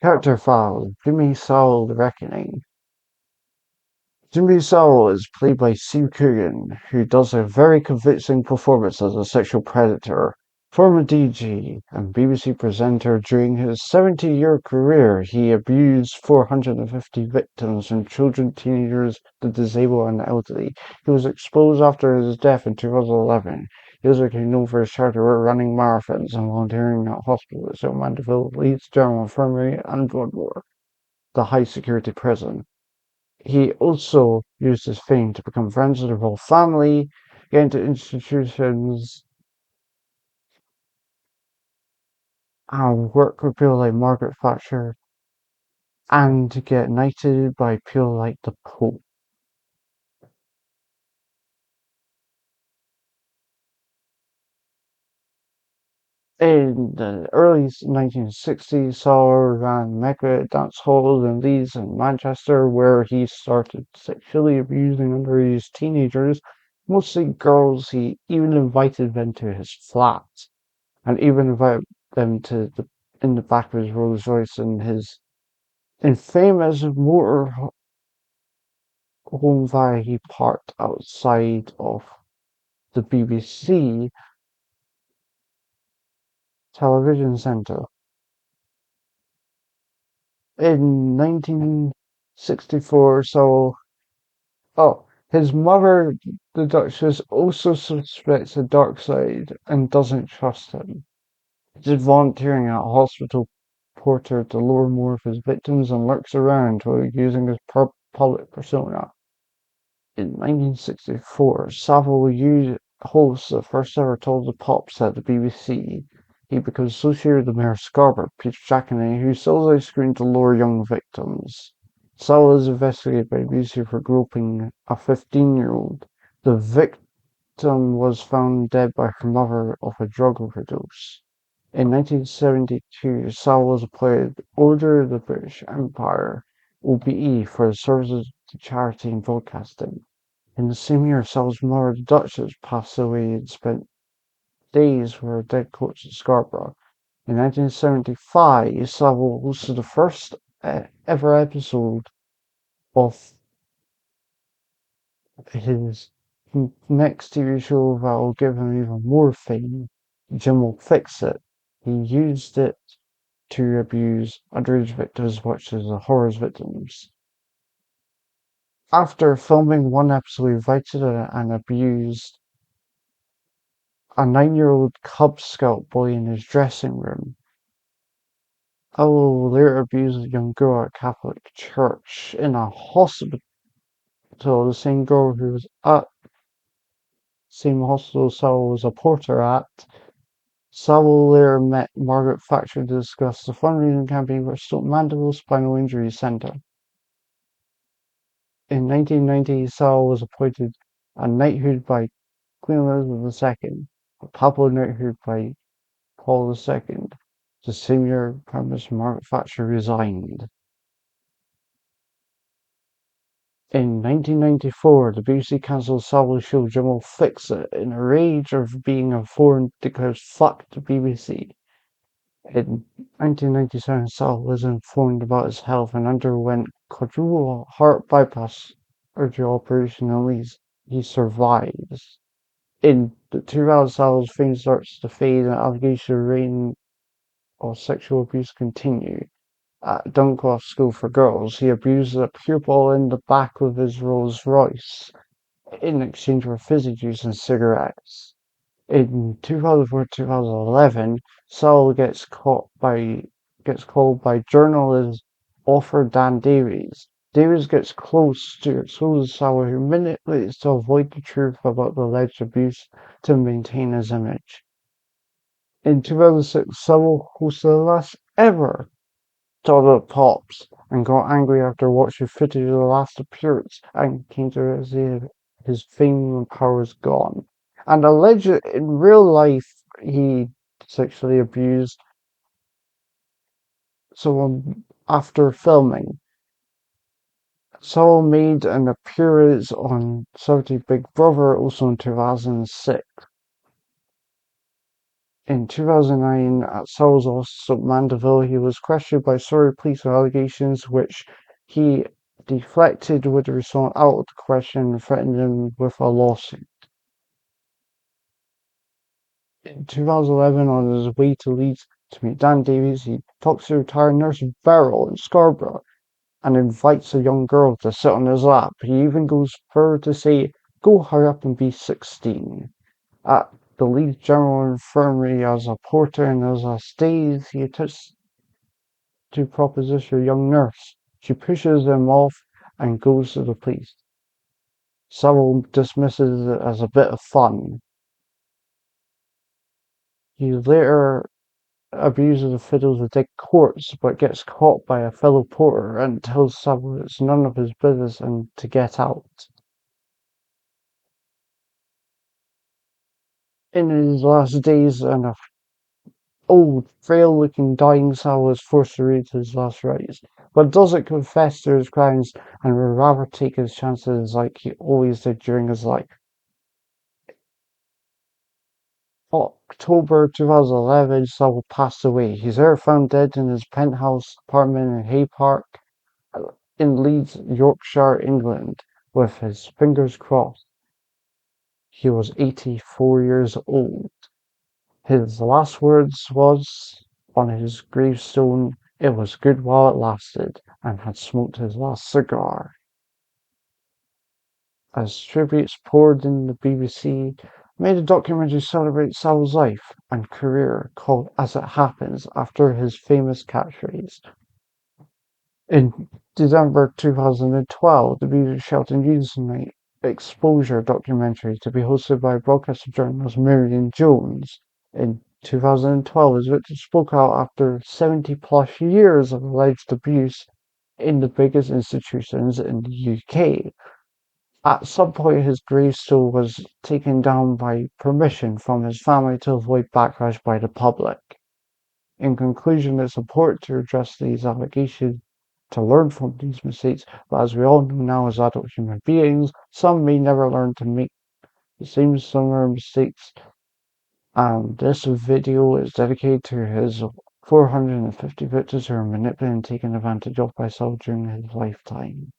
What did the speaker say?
Character file: Jimmy Savile The Reckoning. Jimmy Savile is played by Steve Coogan, who does a very convincing performance as a sexual predator. Former DJ and BBC presenter, during his 70-year career, he abused 450 victims from children, teenagers, the disabled, and the elderly. He was exposed after his death in 2011. He was known for his character work running marathons and volunteering at hospitals in Mandeville, Leeds General Infirmary, and Broadmoor, the high-security prison. He also used his fame to become friends with the royal family, get into institutions, and work with people like Margaret Thatcher, and to get knighted by people like the Pope. In the early 1960s, Saul ran mega dance halls in Leeds and Manchester, where he started sexually abusing underage teenagers, mostly girls. He even invited them to his flat, and even invited them to in the back of his Rolls Royce in his infamous motor home that he parked outside of the BBC television centre. In 1964, his mother, the Duchess, also suspects a dark side and doesn't trust him. He's volunteering at a hospital porter to lure more of his victims and lurks around while using his public persona. In 1964, Savile hosts the first ever Told the Pops at the BBC. He becomes associated with Mayor Scarborough, Peter Jackney, who sells ice cream to lure young victims. Savile is investigated by BBC for groping a 15-year-old. The victim was found dead by her mother of a drug overdose. In 1972, Savile was appointed Order of the British Empire (OBE) for his services to charity and broadcasting. In the same year, Savile's mother, the Duchess, passed away and spent days with her dead corpse in Scarborough. In 1975, Savile hosted the first ever episode of his next TV show that will give him even more fame, Jim Will Fix It. He used it to abuse underage victims as much as the horror's victims. After filming one episode, he invited and abused a 9-year-old Cub Scout boy in his dressing room. Owl later abused a young girl at Catholic church in a hospital. The same girl who was at the same hospital Savile was a porter at. Savile later met Margaret Thatcher to discuss the fundraising campaign for Stoke Mandeville Spinal Injury Centre. In 1990, Savile was appointed a knighthood by Queen Elizabeth II, a papal knighthood by Paul II. The same year, Prime Minister Margaret Thatcher resigned. In 1994, the BBC cancelled Savile's show Jim Will Fix It in a rage of being informed declares fuck the BBC. In 1997, Savile was informed about his health and underwent quadruple heart bypass surgery operation in Leeds. He survives. In the 2000s, Savile's fame starts to fade and allegations of rain of sexual abuse continue. At Duncroft School for Girls, he abuses a pupil in the back of his Rolls Royce in exchange for fizzy juice and cigarettes. In 2004-2011, Savile gets called by journalist author Dan Davies. Davies gets close to expose Savile, who manipulates to avoid the truth about the alleged abuse to maintain his image. In 2006, Savile hosted the last ever Toddler Pops and got angry after watching footage of the last appearance and came to realize his fame and power was gone. And alleged in real life he sexually abused someone after filming. Saul made an appearance on Celebrity Big Brother also in 2006. In 2009, at Savile's office at Mandeville, he was questioned by Surrey police on allegations which he deflected with the respondent out of the question and threatened him with a lawsuit. In 2011, on his way to Leeds to meet Dan Davies, he talks to retired nurse Beryl in Scarborough and invites a young girl to sit on his lap. He even goes further to say, "Go hurry up and be 16." At the Leeds General Infirmary as a porter in his last days, he attempts to proposition a young nurse. She pushes him off and goes to the police. Savile dismisses it as a bit of fun. He later abuses and fiddles with Dick Courts, but gets caught by a fellow porter and tells Savile it's none of his business and to get out. In his last days, an old, frail-looking, dying Savile is forced to read his last rites, but doesn't confess to his crimes and would rather take his chances like he always did during his life. October 2011, Savile passed away. He's later found dead in his penthouse apartment in Hay Park in Leeds, Yorkshire, England, with his fingers crossed. He was 84 years old. His last words was on his gravestone, "It was good while it lasted," and had smoked his last cigar. As tributes poured in, the BBC made a documentary to celebrate Savile's life and career called "As It Happens," after his famous catchphrase. In December 2012, the BBC Shelton Newsnight Exposure documentary, to be hosted by broadcaster journalist Miriam Jones. In 2012, his victims spoke out after 70-plus years of alleged abuse in the biggest institutions in the UK. At some point, his gravestone was taken down by permission from his family to avoid backlash by the public. In conclusion, it's important to address these allegations, to learn from these mistakes, but as we all know now as adult human beings, some may never learn to make the same similar mistakes. And this video is dedicated to his 450 victims who were manipulated and taken advantage of by Savile during his lifetime.